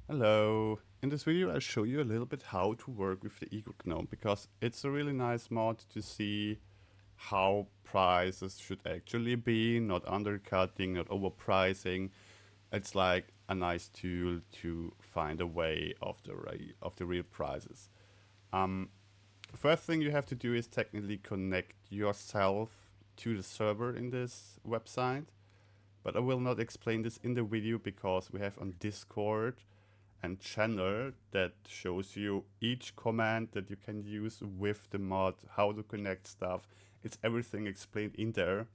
Hello. In this video I'll show you a little bit how to work with the Eco Gnome because it's a really nice mod to see how prices should actually be, not undercutting, not overpricing. It's like a nice tool to find a way of the real prices. Um, First thing you have to do is technically connect yourself to the server in this website, but I will not explain this in the video because we have on Discord and channel that shows you each command that you can use with the mod, how to connect stuff. It's everything explained in there.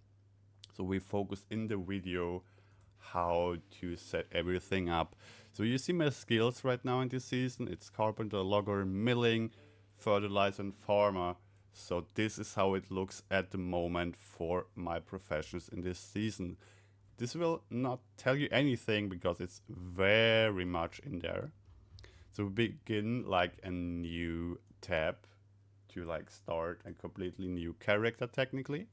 So we focus in the video how to set everything up. So you see my skills right now in this season. It's carpenter, logger, milling, fertilizer and farmer. So this is how it looks at the moment for my professions in this season. This will not tell you anything because it's very much in there. So we begin like a new tab to like start a completely new character technically.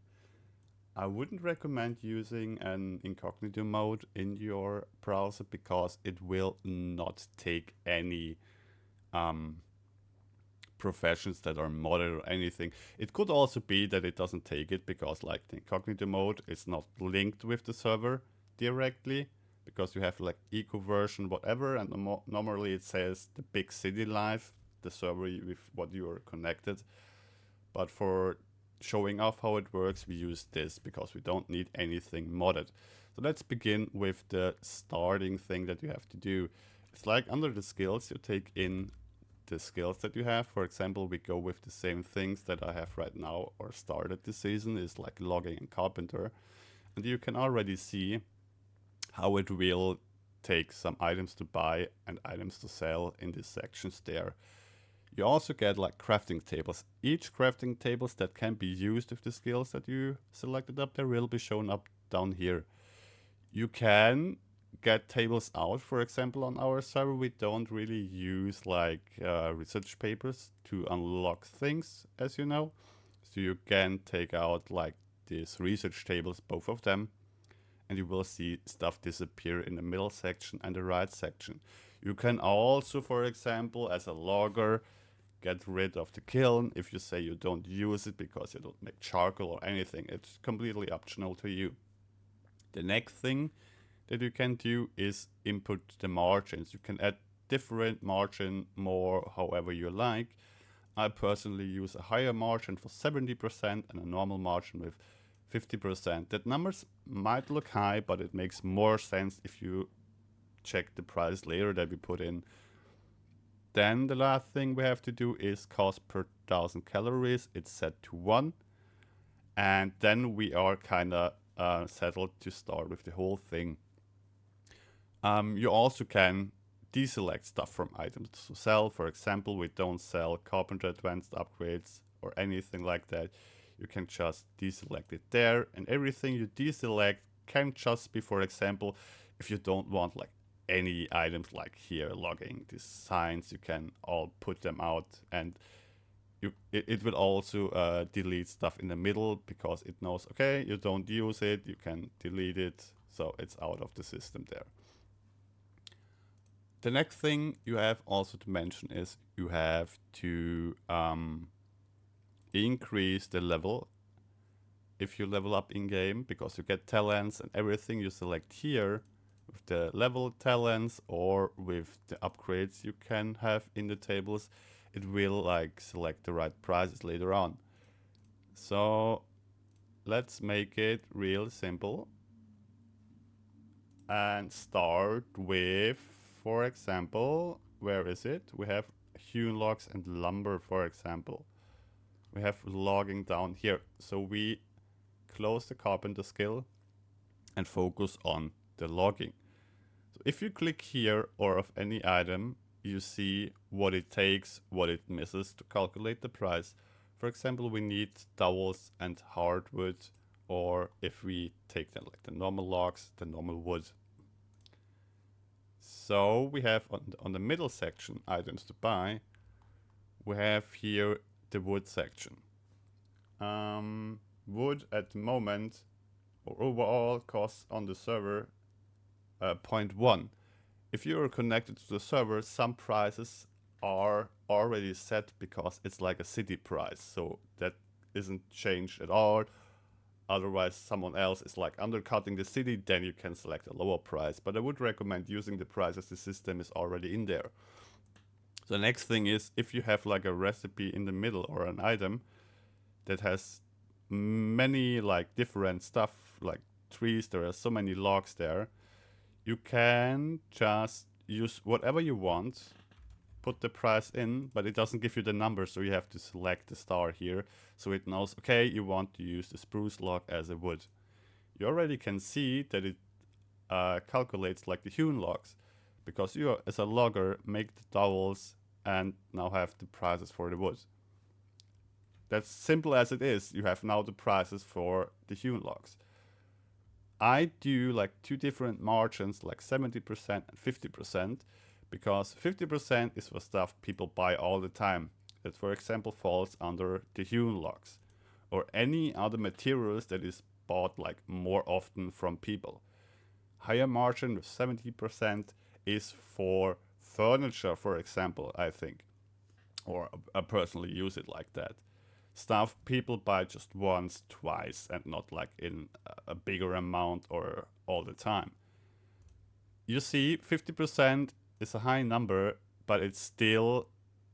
I wouldn't recommend using an incognito mode in your browser because it will not take any um, professions that are modded or anything. It could also be that it doesn't take it because like the incognito mode is not linked with the server directly because you have like eco version whatever, and normally it says the big city life, the server with what you are connected. But for showing off how it works, we use this because we don't need anything modded. So let's begin with the starting thing that you have to do. It's like under the skills, you take in the skills that you have. For example, we go with the same things that I have right now or started this season is like logging and carpenter. And you can already see how it will take some items to buy and items to sell in these sections there. You also get like crafting tables. Each crafting tables that can be used with the skills that you selected up there will be shown up down here. You can get tables out. For example, on our server, we don't really use like research papers to unlock things, as you know. So you can take out like these research tables, both of them, and you will see stuff disappear in the middle section and the right section. You can also, for example, as a logger, get rid of the kiln if you say you don't use it because you don't make charcoal or anything. It's completely optional to you. The next thing that you can do is input the margins. You can add different margin more however you like. I personally use a higher margin for 70% and a normal margin with 50%. That numbers might look high, but it makes more sense if you check the price later that we put in. Then the last thing we have to do is cost per 1000 calories. It's set to 1. And then we are kind of settled to start with the whole thing. You also can deselect stuff from items to sell. For example, we don't sell carpenter advanced upgrades or anything like that. You can just deselect it there, and everything you deselect can just be, for example, if you don't want like any items like here logging these signs, you can all put them out, and it will also delete stuff in the middle because it knows, okay, you don't use it, you can delete it, so it's out of the system there. The next thing you have also to mention is you have to increase the level if you level up in game, because you get talents and everything you select here with the level talents or with the upgrades you can have in the tables, it will like select the right prices later on. So let's make it real simple and start with, for example, where is it? We have hewn logs and lumber, for example. We have logging down here. So we close the carpenter skill and focus on the logging. So if you click here or of any item, you see what it takes, what it misses to calculate the price. For example, we need dowels and hardwood, or if we take them like the normal logs, the normal wood. So we have on the middle section, items to buy, we have here the wood section. Wood at the moment, or overall costs on the server, 0.1. if you're connected to the server, some prices are already set because it's like a city price, so that isn't changed at all. Otherwise, someone else is like undercutting the city, then you can select a lower price. But I would recommend using the price as the system is already in there. The next thing is, if you have like a recipe in the middle or an item that has many like different stuff, like trees, there are so many logs there, you can just use whatever you want, put the price in, but it doesn't give you the number, so you have to select the star here, so it knows, okay, you want to use the spruce log as a wood. You already can see that it calculates like the hewn logs, because you, as a logger, make the dowels and now have the prices for the wood. That's simple as it is. You have now the prices for the hewn logs. I do like two different margins, like 70% and 50%, because 50% is for stuff people buy all the time. That, for example, falls under the hewn logs, or any other materials that is bought like more often from people. Higher margin with 70% is for furniture, for example, I think, or I personally use it like that. Stuff people buy just once, twice, and not like in a bigger amount or all the time. You see, 50% is a high number, but it's still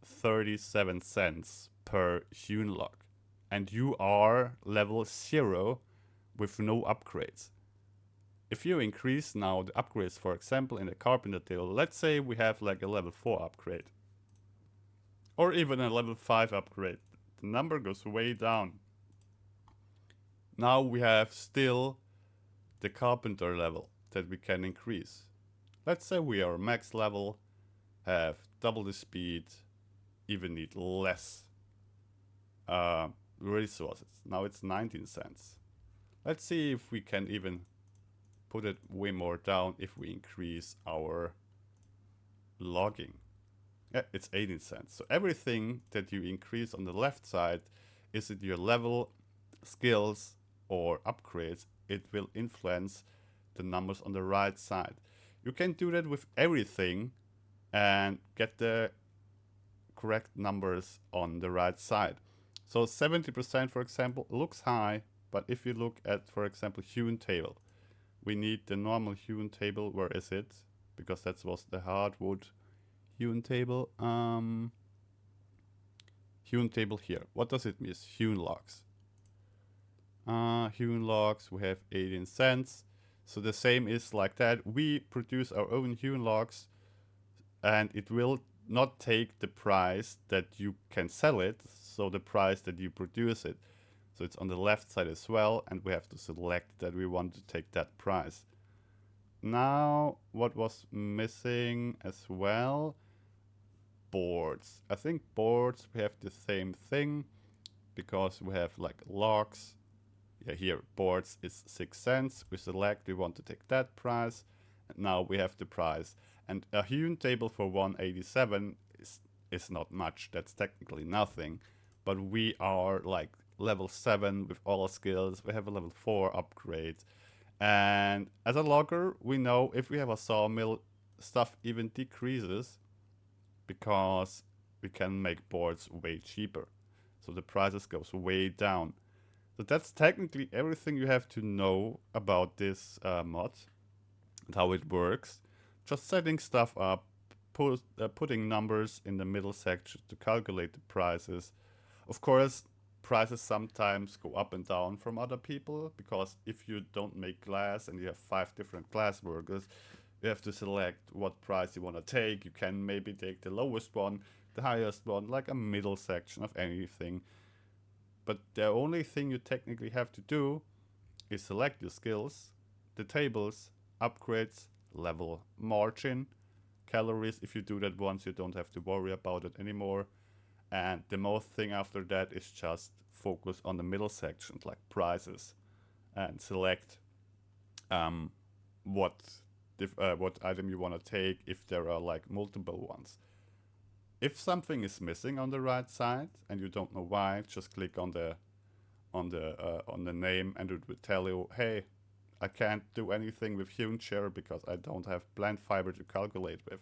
37 cents per hewn log. And you are level 0 with no upgrades. If you increase now the upgrades, for example, in the carpenter table, let's say we have like a level 4 upgrade, or even a level 5 upgrade, the number goes way down. Now we have still the carpenter level that we can increase. Let's say we are max level, have double the speed, even need less resources. Now it's 19 cents. Let's see if we can even put it way more down if we increase our logging. Yeah, it's 18 cents. So everything that you increase on the left side, is it your level, skills, or upgrades, it will influence the numbers on the right side. You can do that with everything and get the correct numbers on the right side. So 70%, for example, looks high, but if you look at, for example, hewn table, we need the normal hewn table. Where is it? Because that was the hardwood hewn table. Hewn table here. What does it mean? Hewn logs. Hewn logs, we have 18 cents. So the same is like that. We produce our own hewn logs, and it will not take the price that you can sell it, so the price that you produce it. So it's on the left side as well, and we have to select that we want to take that price. Now, what was missing as well? Boards. I think boards, we have the same thing, because we have like logs. Yeah, here, boards is 6 cents. We select, we want to take that price. And now we have the price. And a hewn table for 187 is not much. That's technically nothing. But we are like level 7 with all our skills. We have a level 4 upgrade. And as a logger, we know if we have a sawmill, stuff even decreases, because we can make boards way cheaper. So the prices goes way down. So that's technically everything you have to know about this mod and how it works. Just setting stuff up, putting numbers in the middle section to calculate the prices. Of course, prices sometimes go up and down from other people, because if you don't make glass and you have 5 different glass workers, you have to select what price you want to take. You can maybe take the lowest one, the highest one, like a middle section of anything. But the only thing you technically have to do is select your skills, the tables, upgrades, level, margin, calories. If you do that once, you don't have to worry about it anymore. And the most thing after that is just focus on the middle sections, like prices, and select what item you want to take if there are like multiple ones. If something is missing on the right side and you don't know why, just click on the name and it will tell you, hey, I can't do anything with hewn chair because I don't have plant fiber to calculate with.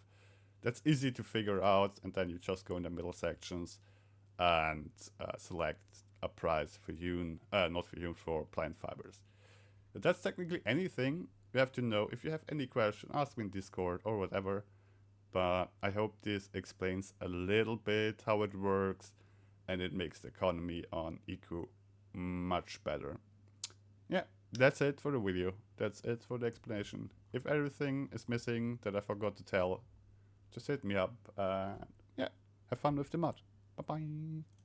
That's easy to figure out, and then you just go in the middle sections and select a price for hewn, not for hewn, for plant fibers. But that's technically anything you have to know. If you have any question, ask me in Discord or whatever. But I hope this explains a little bit how it works, and it makes the economy on Eco much better. Yeah, that's it for the video. That's it for the explanation. If everything is missing that I forgot to tell, just hit me up. Yeah, have fun with the mod. Bye bye.